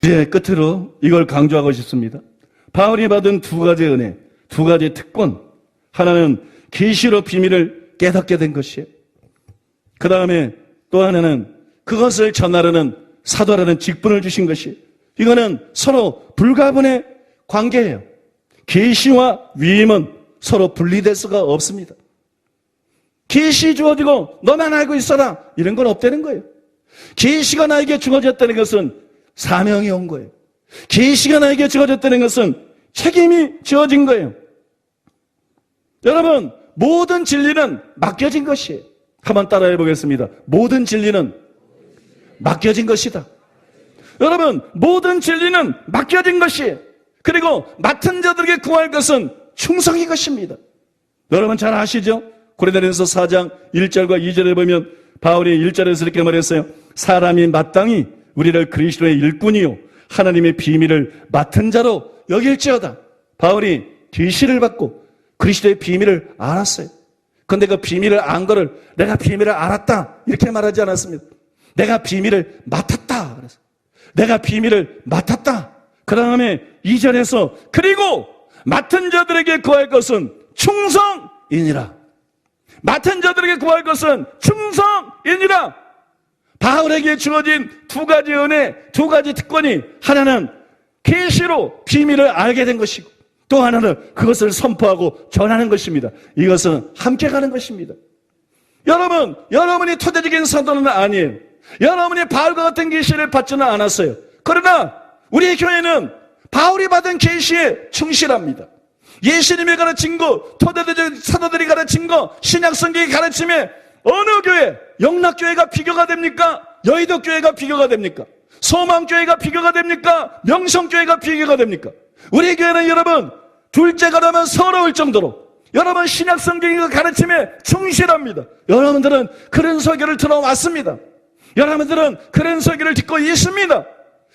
이제 끝으로 이걸 강조하고 싶습니다. 바울이 받은 두 가지 은혜, 두 가지 특권. 하나는 계시로 비밀을 깨닫게 된 것이에요. 그 다음에 또 하나는 그것을 전하려는 사도라는 직분을 주신 것이에요. 이거는 서로 불가분의 관계예요. 계시와 위임은 서로 분리될 수가 없습니다. 계시 주어지고 너만 알고 있어라 이런 건 없다는 거예요. 계시가 나에게 주어졌다는 것은 사명이 온 거예요. 계시가 나에게 주어졌다는 것은 책임이 주어진 거예요. 여러분, 모든 진리는 맡겨진 것이에요. 한번 따라해 보겠습니다. 모든 진리는 맡겨진 것이다. 여러분, 모든 진리는 맡겨진 것이에요. 그리고 맡은 자들에게 구할 것은 충성이 것입니다. 여러분 잘 아시죠? 고린도전서 4장 1절과 2절에 보면 바울이 1절에서 이렇게 말했어요. 사람이 마땅히 우리를 그리스도의 일꾼이요 하나님의 비밀을 맡은 자로 여길지어다. 바울이 계시를 받고 그리스도의 비밀을 알았어요. 그런데 그 비밀을 안 거를 내가 비밀을 알았다 이렇게 말하지 않았습니다. 내가 비밀을 맡았다. 그래서 내가 비밀을 맡았다. 그 다음에 2절에서 그리고 맡은 자들에게 구할 것은 충성이니라. 맡은 자들에게 구할 것은 충성이니라. 바울에게 주어진 두 가지 은혜, 두 가지 특권이 하나는 계시로 비밀을 알게 된 것이고 또 하나는 그것을 선포하고 전하는 것입니다. 이것은 함께 가는 것입니다. 여러분, 여러분이 토대적인 사도는 아니에요. 여러분이 바울과 같은 계시를 받지는 않았어요. 그러나 우리 교회는 바울이 받은 계시에 충실합니다. 예수님이 가르친 거, 토대적 사도들이 가르친 거, 신약성경이 가르침에 어느 교회, 영락교회가 비교가 됩니까? 여의도교회가 비교가 됩니까? 소망교회가 비교가 됩니까? 명성교회가 비교가 됩니까? 우리 교회는 여러분 둘째가 되면 서러울 정도로 여러분 신약성경의 가르침에 충실합니다. 여러분들은 그런 설교를 들어왔습니다. 여러분들은 그런 설교를 듣고 있습니다.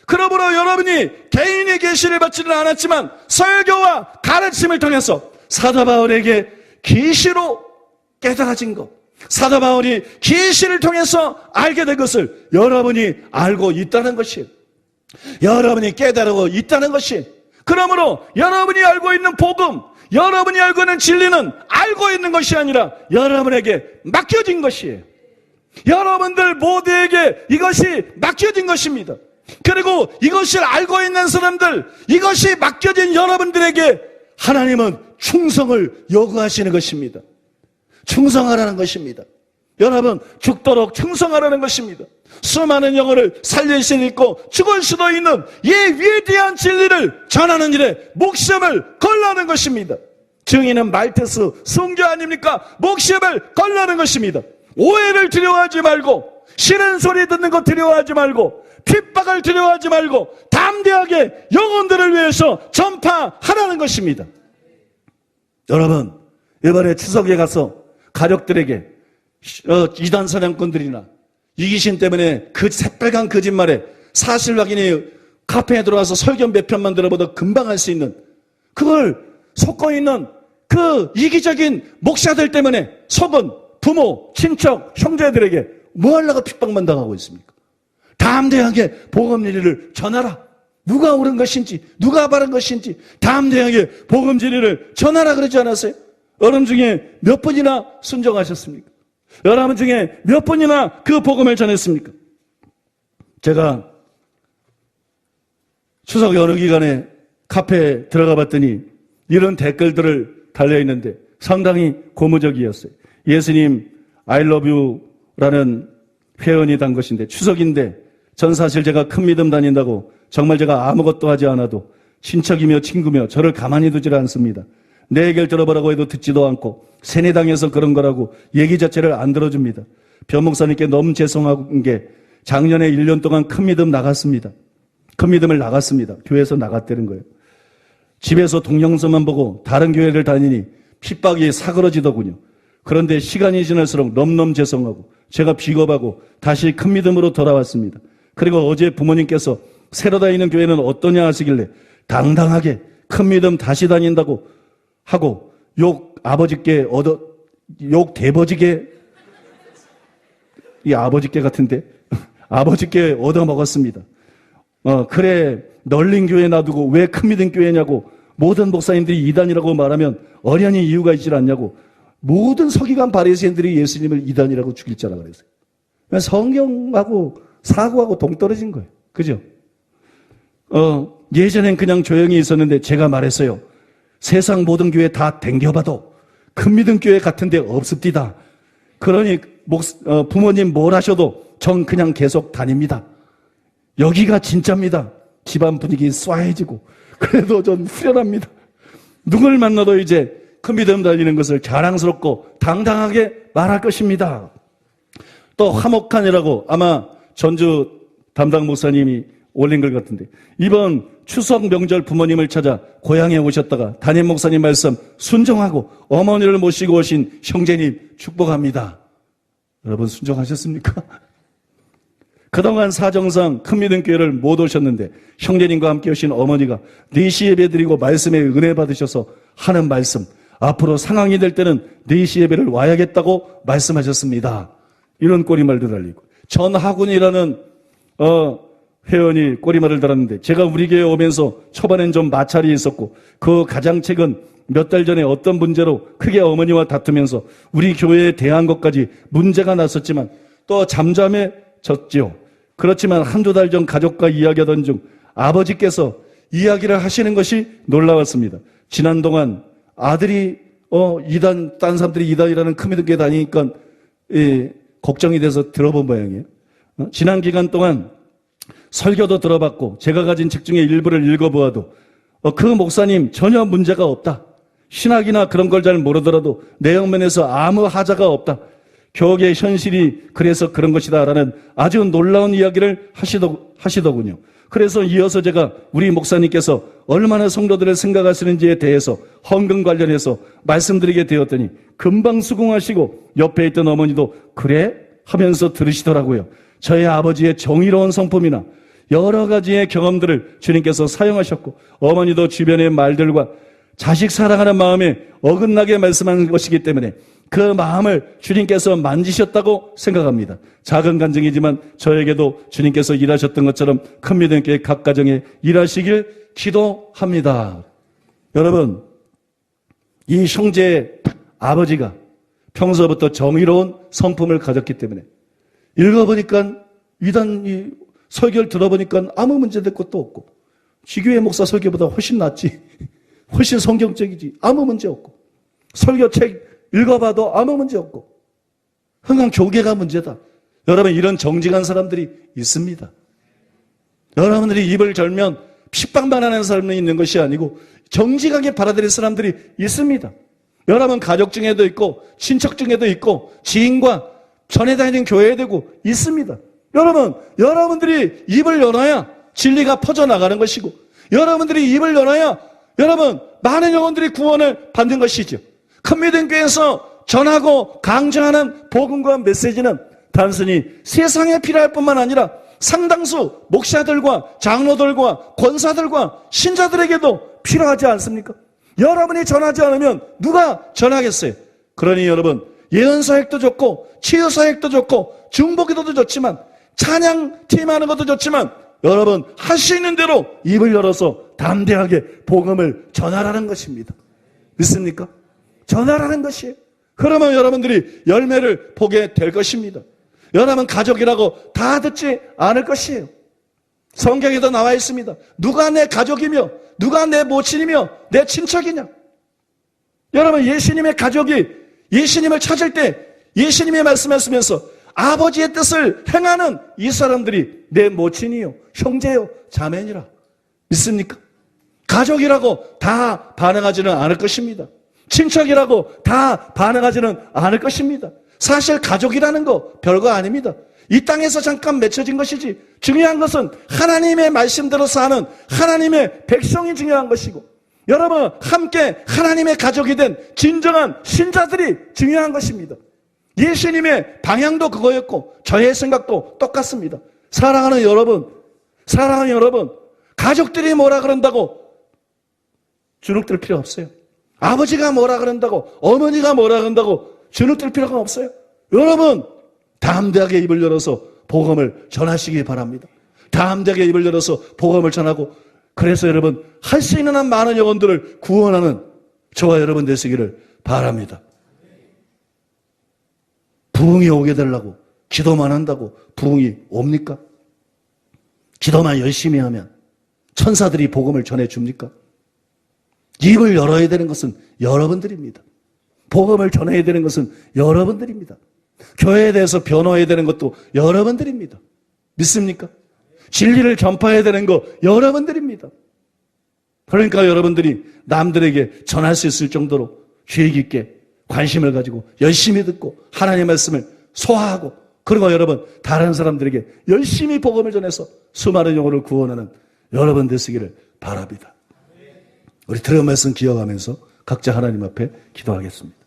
그러므로 여러분이 개인의 계시를 받지는 않았지만 설교와 가르침을 통해서 사도 바울에게 계시로 깨달아진 것, 사도 바울이 계시를 통해서 알게 된 것을 여러분이 알고 있다는 것이에요. 여러분이 깨달고 있다는 것이에요. 그러므로 여러분이 알고 있는 복음, 여러분이 알고 있는 진리는 알고 있는 것이 아니라 여러분에게 맡겨진 것이에요. 여러분들 모두에게 이것이 맡겨진 것입니다. 그리고 이것을 알고 있는 사람들, 이것이 맡겨진 여러분들에게 하나님은 충성을 요구하시는 것입니다. 충성하라는 것입니다. 여러분, 죽도록 충성하라는 것입니다. 수많은 영혼을 살릴 수 있고 죽을 수도 있는 이 위대한 진리를 전하는 일에 목숨을 걸라는 것입니다. 증인은 말테스 순교 아닙니까? 목숨을 걸라는 것입니다. 오해를 두려워하지 말고, 싫은 소리 듣는 거 두려워하지 말고, 핍박을 두려워하지 말고 담대하게 영혼들을 위해서 전파하라는 것입니다. 여러분, 이번에 추석에 가서 가족들에게 이단 사냥꾼들이나 이기심 때문에 그 새빨간 거짓말에 사실 확인이 카페에 들어와서 설교 몇 편만 들어보다 금방 할 수 있는 그걸 속고 있는 그 이기적인 목사들 때문에 속은 부모, 친척, 형제들에게 뭐 하려고 핍박만 당하고 있습니까? 담대하게 복음 진리를 전하라. 누가 옳은 것인지, 누가 바른 것인지 담대하게 복음 진리를 전하라 그러지 않았어요? 여러분 중에 몇 분이나 순종하셨습니까? 여러분 중에 몇 분이나 그 복음을 전했습니까? 제가 추석 여러 기간에 카페에 들어가 봤더니 이런 댓글들을 달려있는데 상당히 고무적이었어요. 예수님 I love you라는 회원이 단 것인데 추석인데 전 사실 제가 큰 믿음 다닌다고 정말 제가 아무것도 하지 않아도 친척이며 친구며 저를 가만히 두질 않습니다. 내 얘기를 들어보라고 해도 듣지도 않고 세뇌당해서 그런 거라고 얘기 자체를 안 들어줍니다. 변목사님께 너무 죄송한 게 작년에 1년 동안 큰 믿음 나갔습니다. 큰 믿음을 나갔습니다. 교회에서 나갔다는 거예요. 집에서 동영상만 보고 다른 교회를 다니니 핍박이 사그러지더군요. 그런데 시간이 지날수록 너무너무 죄송하고 제가 비겁하고 다시 큰 믿음으로 돌아왔습니다. 그리고 어제 부모님께서 새로 다니는 교회는 어떠냐 하시길래 당당하게 큰 믿음 다시 다닌다고 하고 욕 대버지게 이 아버지께 같은데 아버지께 얻어먹었습니다. 그래 널린 교회 놔두고 왜 큰 믿음 교회냐고, 모든 목사님들이 이단이라고 말하면 어련히 이유가 있질 않냐고, 모든 서기관 바리새인들이 예수님을 이단이라고 죽일 자라 그랬어요. 성경하고 사고하고 동떨어진 거예요. 그죠? 예전엔 그냥 조용히 있었는데 제가 말했어요. 세상 모든 교회 다 댕겨봐도 큰 믿음 교회 같은 데 없습니다. 그러니 부모님 뭘 하셔도 전 그냥 계속 다닙니다. 여기가 진짜입니다. 집안 분위기 쏴해지고 그래도 전 후련합니다. 누굴 만나도 이제 큰 믿음 다니는 것을 자랑스럽고 당당하게 말할 것입니다. 또 화목한이라고 아마 전주 담당 목사님이 올린 것 같은데, 이번 추석 명절 부모님을 찾아 고향에 오셨다가 담임 목사님 말씀 순종하고 어머니를 모시고 오신 형제님 축복합니다. 여러분 순종하셨습니까? 그동안 사정상 큰 믿음 교회를 못 오셨는데 형제님과 함께 오신 어머니가 4시 예배 드리고 말씀에 은혜 받으셔서 하는 말씀, 앞으로 상황이 될 때는 4시 예배를 와야겠다고 말씀하셨습니다. 이런 꼬리말도 달리고, 전하군이라는 회원이 꼬리말을 달았는데, 제가 우리 교회에 오면서 초반엔 좀 마찰이 있었고, 그 가장 최근 몇 달 전에 어떤 문제로 크게 어머니와 다투면서 우리 교회에 대한 것까지 문제가 났었지만 또 잠잠해졌지요. 그렇지만 한두 달 전 가족과 이야기하던 중 아버지께서 이야기를 하시는 것이 놀라웠습니다. 지난 동안 아들이 이단, 딴 사람들이 이단이라는 큰 믿음교회 다니니까 걱정이 돼서 들어본 모양이에요. 지난 기간 동안 설교도 들어봤고 제가 가진 책 중에 일부를 읽어보아도 그 목사님 전혀 문제가 없다. 신학이나 그런 걸 잘 모르더라도 내용 면에서 아무 하자가 없다. 교계의 현실이 그래서 그런 것이다라는 아주 놀라운 이야기를 하시더군요. 그래서 이어서 제가 우리 목사님께서 얼마나 성도들을 생각하시는지에 대해서 헌금 관련해서 말씀드리게 되었더니 금방 수긍하시고 옆에 있던 어머니도 그래? 하면서 들으시더라고요. 저희 아버지의 정의로운 성품이나 여러 가지의 경험들을 주님께서 사용하셨고, 어머니도 주변의 말들과 자식 사랑하는 마음에 어긋나게 말씀하는 것이기 때문에 그 마음을 주님께서 만지셨다고 생각합니다. 작은 간증이지만 저에게도 주님께서 일하셨던 것처럼 큰 믿음교회 각 가정에 일하시길 기도합니다. 여러분, 이 형제의 아버지가 평소부터 정의로운 성품을 가졌기 때문에 읽어보니까 이단 설교를 들어보니까 아무 문제될 것도 없고, 지교회 목사 설교보다 훨씬 낫지, 훨씬 성경적이지, 아무 문제 없고, 설교책 읽어봐도 아무 문제 없고, 항상 교계가 문제다. 여러분, 이런 정직한 사람들이 있습니다. 여러분들이 입을 절면 핍박만 하는 사람이 있는 것이 아니고 정직하게 받아들일 사람들이 있습니다. 여러분 가족 중에도 있고 친척 중에도 있고 지인과 전에 다니는 교회에 되고 있습니다. 여러분들이 입을 열어야 진리가 퍼져나가는 것이고, 여러분들이 입을 열어야 여러분 많은 영혼들이 구원을 받는 것이죠. 큰 믿음 교회에서 전하고 강조하는 복음과 메시지는 단순히 세상에 필요할 뿐만 아니라 상당수 목사들과 장로들과 권사들과 신자들에게도 필요하지 않습니까? 여러분이 전하지 않으면 누가 전하겠어요? 그러니 여러분, 예언사역도 좋고 치유사역도 좋고 중보기도도 좋지만 찬양 팀하는 것도 좋지만 여러분 할 수 있는 대로 입을 열어서 담대하게 복음을 전하라는 것입니다. 믿습니까? 전하라는 것이에요. 그러면 여러분들이 열매를 보게 될 것입니다. 여러분 가족이라고 다 듣지 않을 것이에요. 성경에도 나와 있습니다. 누가 내 가족이며 누가 내 모친이며 내 친척이냐. 여러분 예수님의 가족이 예수님을 찾을 때 예수님의 말씀을 쓰면서 아버지의 뜻을 행하는 이 사람들이 내 모친이요 형제요 자매니라. 믿습니까? 가족이라고 다 반응하지는 않을 것입니다. 친척이라고 다 반응하지는 않을 것입니다. 사실 가족이라는 거 별거 아닙니다. 이 땅에서 잠깐 맺혀진 것이지 중요한 것은 하나님의 말씀대로 사는 하나님의 백성이 중요한 것이고, 여러분 함께 하나님의 가족이 된 진정한 신자들이 중요한 것입니다. 예수님의 방향도 그거였고 저의 생각도 똑같습니다. 사랑하는 여러분, 가족들이 뭐라 그런다고 주눅들 필요 없어요. 아버지가 뭐라 그런다고, 어머니가 뭐라 그런다고 주눅들 필요가 없어요. 여러분 담대하게 입을 열어서 복음을 전하시기 바랍니다. 담대하게 입을 열어서 복음을 전하고, 그래서 여러분 할 수 있는 한 많은 영혼들을 구원하는 저와 여러분 되시기를 바랍니다. 부흥이 오게 되려고 기도만 한다고 부흥이 옵니까? 기도만 열심히 하면 천사들이 복음을 전해줍니까? 입을 열어야 되는 것은 여러분들입니다. 복음을 전해야 되는 것은 여러분들입니다. 교회에 대해서 변호해야 되는 것도 여러분들입니다. 믿습니까? 진리를 전파해야 되는 거 여러분들입니다. 그러니까 여러분들이 남들에게 전할 수 있을 정도로 주의 깊게 관심을 가지고 열심히 듣고 하나님의 말씀을 소화하고, 그리고 여러분 다른 사람들에게 열심히 복음을 전해서 수많은 영혼을 구원하는 여러분 되시기를 바랍니다. 우리 들은 말씀 기억하면서 각자 하나님 앞에 기도하겠습니다.